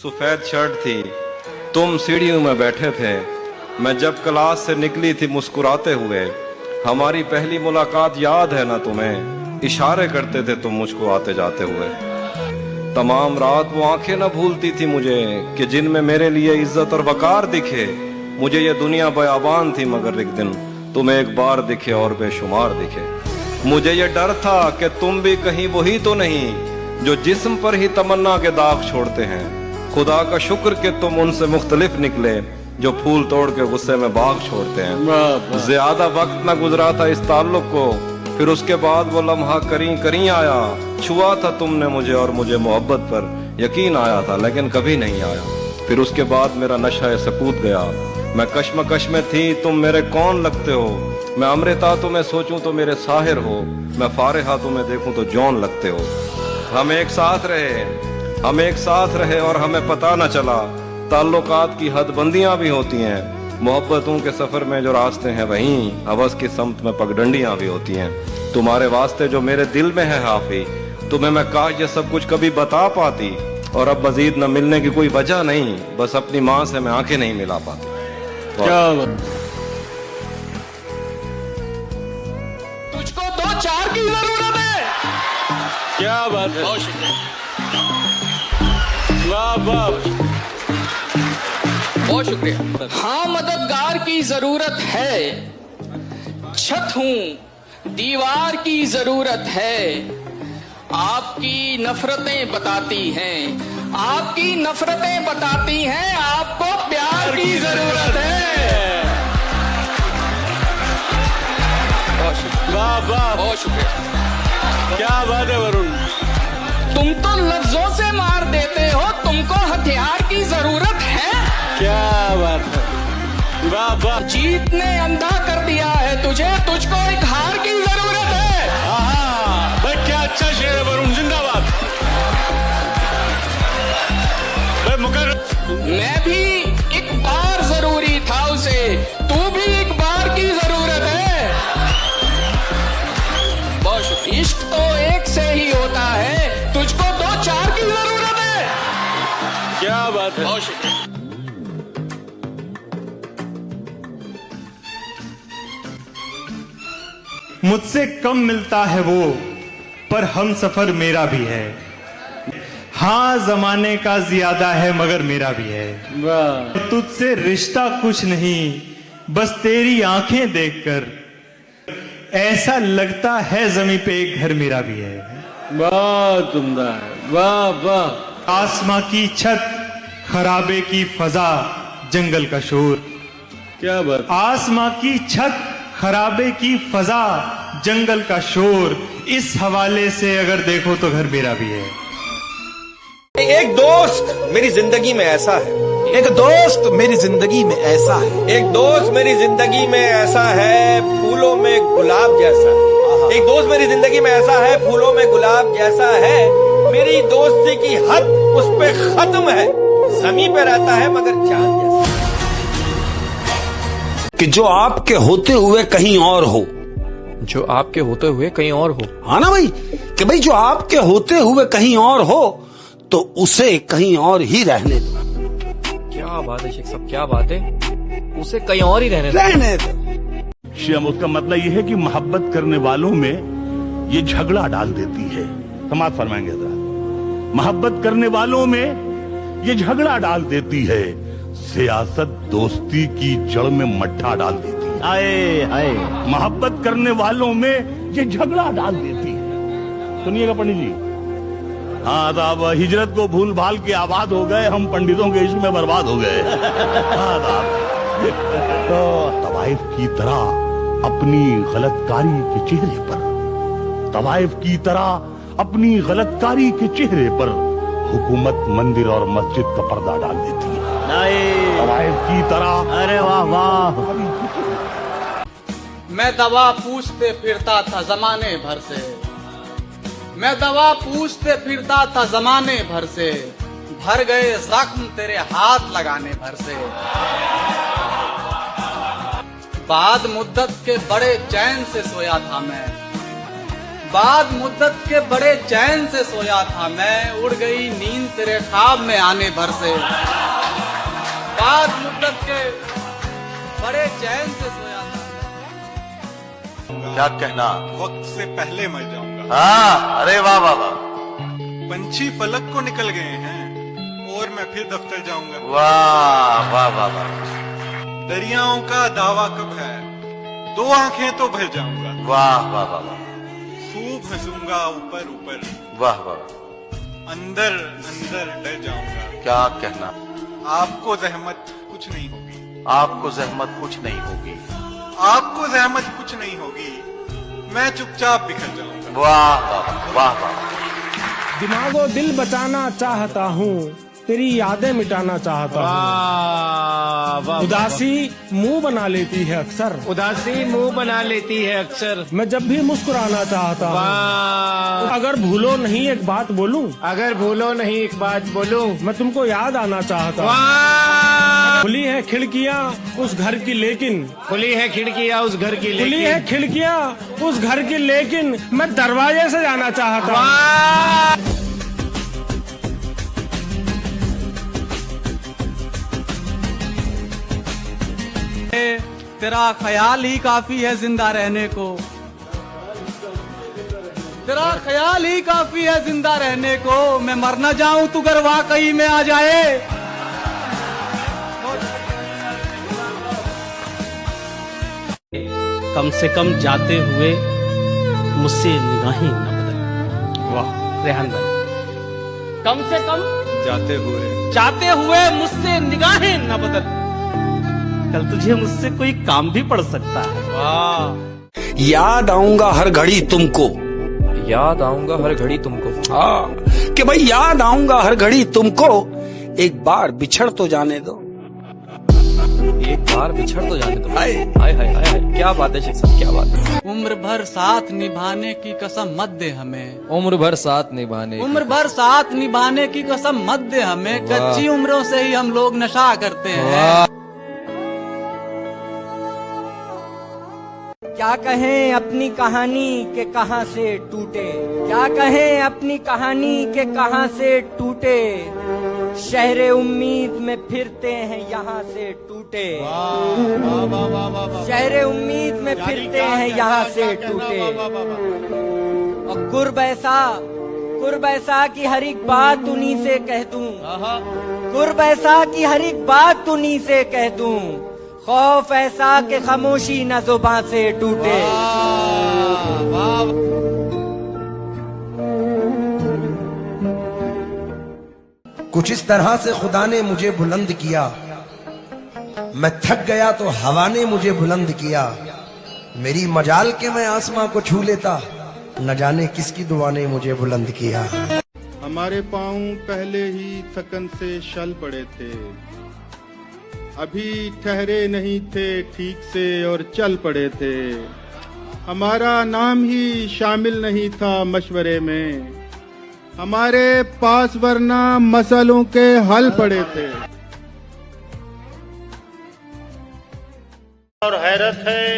सफेद शर्ट थी, तुम सीढ़ियों में बैठे थे। मैं जब क्लास से निकली थी मुस्कुराते हुए। हमारी पहली मुलाकात याद है ना तुम्हें? इशारे करते थे तुम मुझको आते जाते हुए। तमाम रात वो आंखें न भूलती थी मुझे कि जिनमें मेरे लिए इज्जत और वकार दिखे। मुझे ये दुनिया बयाबान थी मगर एक दिन तुम्हें एक बार दिखे और बेशुमार दिखे। मुझे ये डर था कि तुम भी कहीं वही तो नहीं जो जिस्म पर ही तमन्ना के दाग छोड़ते हैं। खुदा का शुक्र कि तुम उनसे मुख्तलिफ निकले जो फूल तोड़ के गुस्से में बाग छोड़ते हैं। ज्यादा वक्त न गुजरा था इस ताल्लुक को, फिर उसके बाद वो लम्हा करीं करीं आया। छुआ था तुमने मुझे और मुझे मोहब्बत पर यकीन आया था, लेकिन कभी नहीं आया। फिर उसके बाद मेरा नशा सकूत गया। मैं कश्मकश में थी, तुम मेरे कौन लगते हो। मैं अमृता तुम्हें सोचूं तो मेरे साहिर हो। मैं फारिहा तुम्हें देखूं तो जौन लगते हो। हम एक साथ रहे और हमें पता न चला। ताल्लुकात की हदबंदियां भी होती हैं। मोहब्बतों के सफर में जो रास्ते हैं वहीं हवस की समत में पगडंडियां भी होती हैं। तुम्हारे वास्ते जो मेरे दिल में है हाफी, तुम्हें मैं काश ये सब कुछ कभी बता पाती। और अब मजीद न मिलने की कोई वजह नहीं, बस अपनी माँ से मैं आंखें नहीं मिला पाती। क्या तुझको 2-4 की जरूरत है। क्या बात है, बहुत शुक्रिया, वाह वाह, बहुत शुक्रिया। हाँ, मददगार की जरूरत है। छत हूं, दीवार की जरूरत है। आपकी नफरतें बताती हैं, आपकी नफरतें बताती हैं, आपको प्यार की जरूरत है। बहुत शुक्रिया, वाह वाह, बहुत शुक्रिया। क्या बात है वरुण। तुम तो लफ्जों से मार देते हो, तुमको हथियार की जरूरत है। क्या बात है, वाह वाह। जीत ने अंधा कर दिया है तुझे, तुझको एक हार की जरूरत है। हाँ भाई, क्या अच्छा शेर है वरुण, जिंदाबाद भाई। मुकर मैं भी एक बार जरूरी था उसे, तू भी एक बार की जरूरत है। बहुत शुक्रिया। इश्क तो एक से ही होता है, तुझको 2-4 की जरूरत है। क्या बात है, बहुत शुक्रिया। मुझसे कम मिलता है वो, पर हम सफर मेरा भी है। हाँ, जमाने का ज्यादा है मगर मेरा भी है। वाह। तुझसे रिश्ता कुछ नहीं, बस तेरी आंखें देखकर ऐसा लगता है जमीन पे एक घर मेरा भी है। बहुत उम्दा है, वाह वाह। आसमां की छत, खराबे की फजा, जंगल का शोर। क्या बात, आसमां की छत, खराबे की फजा, जंगल का शोर। इस हवाले से अगर देखो तो घर मेरा भी है। एक दोस्त मेरी जिंदगी में ऐसा है, एक दोस्त मेरी जिंदगी में ऐसा है, एक दोस्त मेरी जिंदगी में ऐसा है, फूलों में गुलाब जैसा है। एक दोस्त मेरी जिंदगी में ऐसा है, फूलों में गुलाब जैसा है। मेरी दोस्ती की हद उस पे खत्म है, जमीन पे रहता है मगर चांद जैसा। कि जो आपके होते हुए कहीं और हो। जो आपके होते हुए कहीं और हो। हाँ ना भाई, कि भाई जो आपके होते हुए कहीं और हो तो उसे कहीं और ही रहने दो। क्या बात है शेख साहब, क्या बात है, उसे कहीं और ही रहने दो। श्याम, उसका मतलब यह है कि मोहब्बत करने वालों में ये झगड़ा डाल देती है। समाज फरमाएंगे जरा, मोहब्बत करने वालों में ये झगड़ा डाल देती है, सियासत दोस्ती की जड़ में मट्ठा डाल देती है। आए आए, मोहब्बत करने वालों में ये झगड़ा डाल देती है। सुनिएगा पंडित जी। हाँ, तो अब हिजरत को भूल भाल के आबाद हो गए, हम पंडितों के इश्क में बर्बाद हो गए। हाँ, तो तवाइफ की तरह अपनी गलतकारी के चेहरे पर, तवाइफ की तरह अपनी गलतकारी के चेहरे पर हुकूमत मंदिर और मस्जिद का पर्दा डाल देती है। तवाइफ की तरह। अरे वाह वाह। मैं दवा पूछते फिरता था जमाने भर से, मैं दवा पूछते फिरता था जमाने भर से, भर गए जख्म तेरे हाथ लगाने भर से। बाद मुद्दत के बड़े चैन से सोया था मैं, बाद मुद्दत के बड़े चैन से सोया था मैं, उड़ गई नींद तेरे ख्वाब में आने भर से। बाद मुद्दत के बड़े चैन से सोया था। क्या कहना? वक्त से पहले मर जाऊंगा। हाँ, अरे वाह वाह वाह, पंछी फलक को निकल गए हैं और मैं फिर दफ्तर जाऊंगा। वाह वाह वाह वाह, दरियाओं का दावा कब है, 2 आंखें तो भर जाऊंगा। वाह वाह वाह वाह, खूब हंसूंगा ऊपर ऊपर, वाह वाह, अंदर अंदर डर जाऊंगा। क्या कहना? आपको जहमत कुछ नहीं होगी। आपको जहमत कुछ नहीं होगी। आपको जहमत कुछ नहीं होगी, मैं चुपचाप बिखर जाऊंगा। वाह वाह वाह वाह, दिमागो दिल बचाना चाहता हूँ, तेरी यादें मिटाना चाहता हूँ। उदासी मुंह बना लेती है अक्सर, उदासी मुंह बना लेती है अक्सर। मैं जब भी मुस्कुराना चाहता हूँ। अगर भूलो नहीं एक बात बोलूं, अगर भूलो नहीं एक बात बोलूं, मैं तुमको याद आना चाहता हूँ। खुली है खिड़कियाँ उस घर की लेकिन, खुली है खिड़कियाँ उस घर की खुली है खिड़कियाँ उस घर की लेकिन, मैं दरवाजे से जाना चाहता हूँ। तेरा ख्याल ही काफी है जिंदा रहने को, तेरा ख्याल ही काफी है जिंदा रहने को। मैं मर न जाऊं तू अगर वाकई में आ जाए। कम से कम जाते हुए मुझसे निगाहें न बदल। वाह रेहान भाई, कम से कम जाते हुए मुझसे निगाहें न बदल। कल तुझे मुझसे कोई काम भी पड़ सकता है। वाह, याद आऊंगा हर घड़ी तुमको, याद आऊंगा हर घड़ी तुमको। हाँ, कि भाई याद आऊंगा हर घड़ी तुमको, एक बार बिछड़ तो जाने दो। एक बार बिछड़ तो जाने दो। हाय हाय हाय हाय, क्या बात है शेख साहब, क्या बात है। उम्र भर साथ निभाने की कसम मत दे हमें, उम्र भर साथ निभाने, उम्र भर साथ निभाने की कसम मत दे हमें। कच्ची उम्रों से ही हम लोग नशा करते हैं। क्या कहें अपनी कहानी के कहां से टूटे, क्या कहें अपनी कहानी के कहां से टूटे। शहरे उम्मीद में फिरते हैं यहाँ से टूटे, शहरे उम्मीद में फिरते हैं यहाँ से टूटे। और कुर्ब ऐसा की हर एक बात उन्हीं से कह दूं, कुर्ब ऐसा की हर एक बात उन्हीं से कह दूं। खौफ ऐसा कि खामोशी न जुबान से टूटे। कुछ इस तरह से खुदा ने मुझे बुलंद किया, मैं थक गया तो हवा ने मुझे बुलंद किया। मेरी मजाल के मैं आसमां को छू लेता, न जाने किसकी दुआ ने मुझे बुलंद किया। हमारे पाँव पहले ही थकन से शल पड़े थे, अभी ठहरे नहीं थे ठीक से और चल पड़े थे। हमारा नाम ही शामिल नहीं था मशवरे में, हमारे पास वरना मसलों के हल पड़े थे। और हैरत है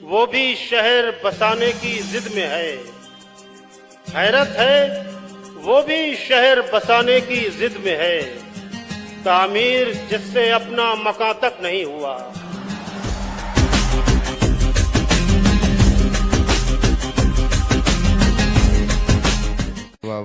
वो भी शहर बसाने की जिद में है, हैरत है वो भी शहर बसाने की जिद में है। तामीर जिससे अपना मकान तक नहीं हुआ।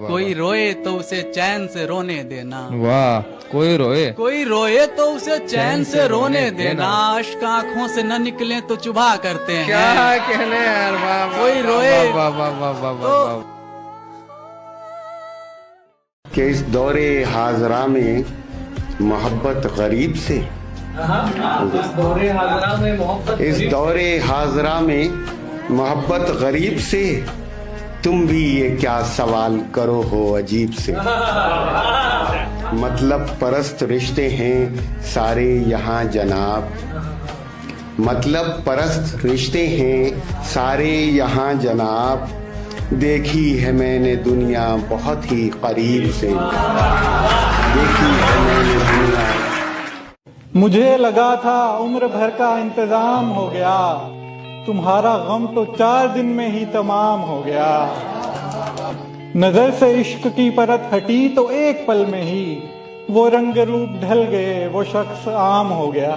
कोई रोए तो उसे चैन से रोने देना। वाह, कोई रोए तो उसे चैन से रोने देना। अश्क आंखों से न निकले तो चुभा करते हैं। क्या कहने यार, वाह। कोई रोए वाह। कि इस दौरे हाजरा में मोहब्बत गरीब से, इस दौरे हाजरा में मोहब्बत गरीब से, तुम भी ये क्या सवाल करो हो अजीब से। मतलब परस्त रिश्ते हैं सारे यहाँ जनाब, मतलब परस्त रिश्ते हैं सारे यहाँ जनाब। देखी है मैंने दुनिया बहुत ही करीब से, देखी है मैंने दुनिया। मुझे लगा था उम्र भर का इंतजाम हो गया, तुम्हारा गम तो 4 दिन में ही तमाम हो गया। नजर से इश्क की परत हटी तो एक पल में ही वो रंग रूप ढल गए, वो शख्स आम हो गया।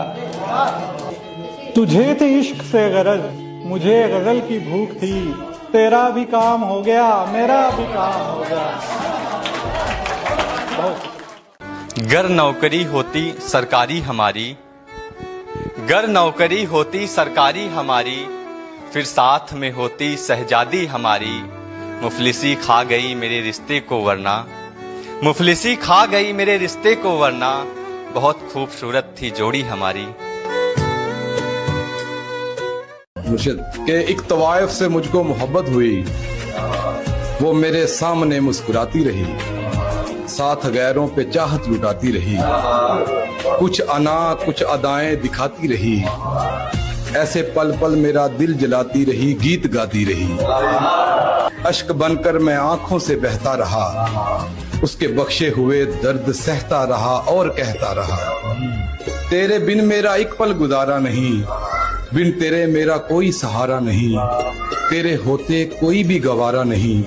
तुझे थी इश्क से गरज, मुझे गजल की भूख थी, तेरा भी काम हो गया, मेरा भी काम हो गया। गर नौकरी होती सरकारी हमारी, गर नौकरी होती सरकारी हमारी, फिर साथ में होती शहजादी हमारी। मुफलिसी खा गई मेरे रिश्ते को वरना, मुफलिसी खा गई मेरे रिश्ते को वरना, बहुत खूबसूरत थी जोड़ी हमारी। मुर्शिद के एक तवायफ से मुझको मोहब्बत हुई, वो मेरे सामने मुस्कुराती रही, साथ गैरों पे चाहत लुटाती रही, कुछ अना कुछ अदाएं दिखाती रही, ऐसे पल पल मेरा दिल जलाती रही, गीत गाती रही। अश्क बनकर मैं आंखों से बहता रहा, उसके बख्शे हुए दर्द सहता रहा और कहता रहा, तेरे बिन मेरा एक पल गुजारा नहीं, बिन तेरे मेरा कोई सहारा नहीं, तेरे होते कोई भी गवारा नहीं,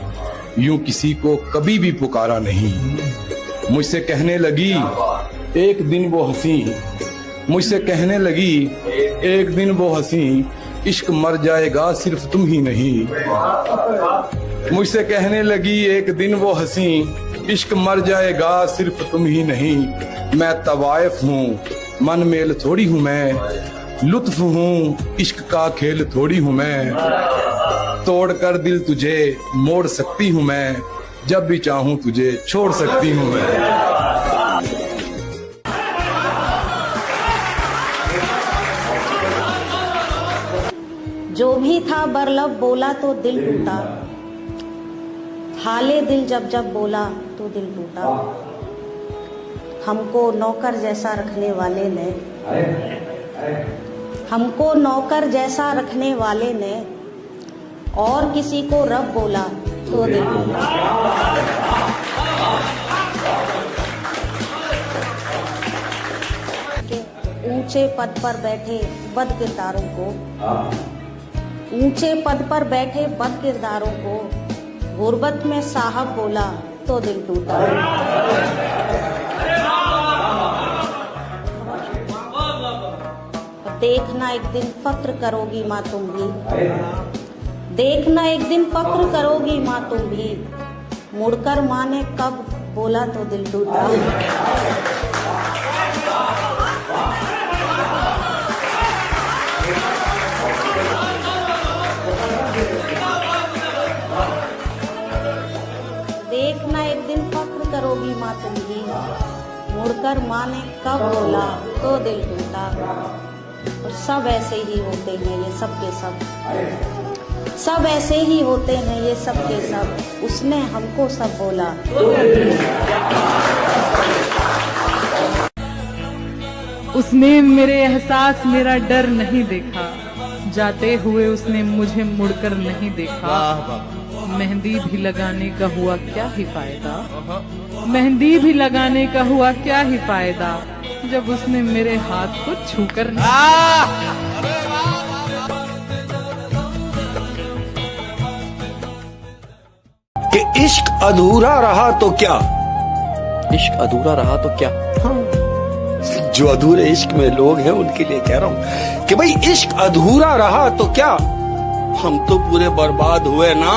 यूं किसी को कभी भी पुकारा नहीं। मुझसे कहने लगी एक दिन वो हंसी, मुझसे कहने लगी एक दिन वो हंसी, इश्क मर जाएगा सिर्फ तुम ही नहीं। मुझसे कहने लगी एक दिन वो हंसी, इश्क मर जाएगा सिर्फ तुम ही नहीं। मैं तवायफ हूँ, मन मेल थोड़ी हूँ मैं, लुत्फ हूँ इश्क का खेल थोड़ी हूँ मैं, तोड़ कर दिल तुझे मोड़ सकती हूँ मैं, जब भी चाहूँ तुझे छोड़ सकती हूँ मैं। जो भी था बरलब बोला तो दिल टूटा, हाले दिल जब जब बोला तो दिल टूटा। हमको नौकर जैसा रखने वाले ने, हमको नौकर जैसा रखने वाले ने, और किसी को रब बोला तो दिल टूटा। ऊंचे पद पर बैठे बद किरदारों को, ऊंचे पद पर बैठे बद किरदारों को, गुर्बत में साहब बोला तो दिल टूटा। देखना एक दिन फक्र करोगी माँ तुम भी, देखना एक दिन फक्र करोगी माँ तुम भी, मुड़कर माँ ने कब बोला तो दिल टूटा। देखना एक दिन फक्र करोगी माँ तुम भी, मुड़कर माँ ने कब बोला तो दिल टूटा। और सब ऐसे ही होते हैं ये सब के सब, सब ऐसे ही होते हैं ये सब के सब, उसने हमको सब बोला। उसने मेरे एहसास मेरा डर नहीं देखा, जाते हुए उसने मुझे मुड़कर नहीं देखा। मेहंदी भी लगाने का हुआ क्या ही फायदा, मेहंदी भी लगाने का हुआ क्या ही फायदा, जब उसने मेरे हाथ को छूकर कि इश्क अधूरा रहा तो क्या, इश्क अधूरा रहा तो क्या। हाँ। जो अधूरे इश्क में लोग हैं उनके लिए कह रहा हूं कि भाई इश्क अधूरा रहा तो क्या, हम तो पूरे बर्बाद हुए ना।